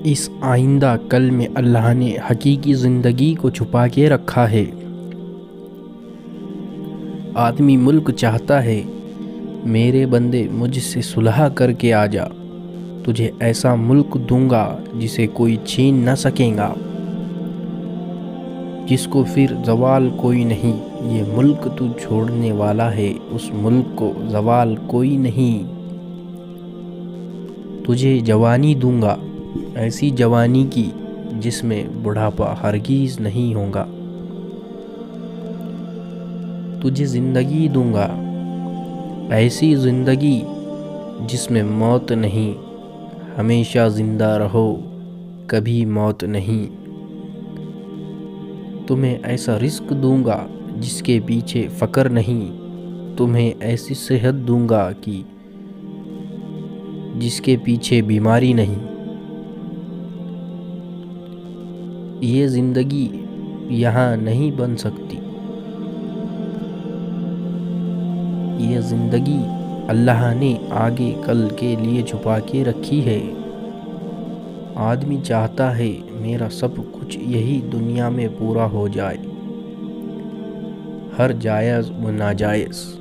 اس آئندہ کل میں اللہ نے حقیقی زندگی کو چھپا کے رکھا ہے۔ آدمی ملک چاہتا ہے، میرے بندے مجھ سے صلح کر کے آ جا، تجھے ایسا ملک دوں گا جسے کوئی چھین نہ سکے گا، جس کو پھر زوال کوئی نہیں۔ یہ ملک تو چھوڑنے والا ہے، اس ملک کو زوال کوئی نہیں۔ تجھے جوانی دوں گا، ایسی جوانی کی جس میں بڑھاپا ہرگز نہیں ہوگا۔ تجھے زندگی دوں گا، ایسی زندگی جس میں موت نہیں، ہمیشہ زندہ رہو، کبھی موت نہیں۔ تمہیں ایسا رزق دوں گا جس کے پیچھے فقر نہیں، تمہیں ایسی صحت دوں گا کہ جس کے پیچھے بیماری نہیں۔ یہ زندگی یہاں نہیں بن سکتی، یہ زندگی اللہ نے آگے کل کے لیے چھپا کے رکھی ہے۔ آدمی چاہتا ہے میرا سب کچھ یہی دنیا میں پورا ہو جائے، ہر جائز و ناجائز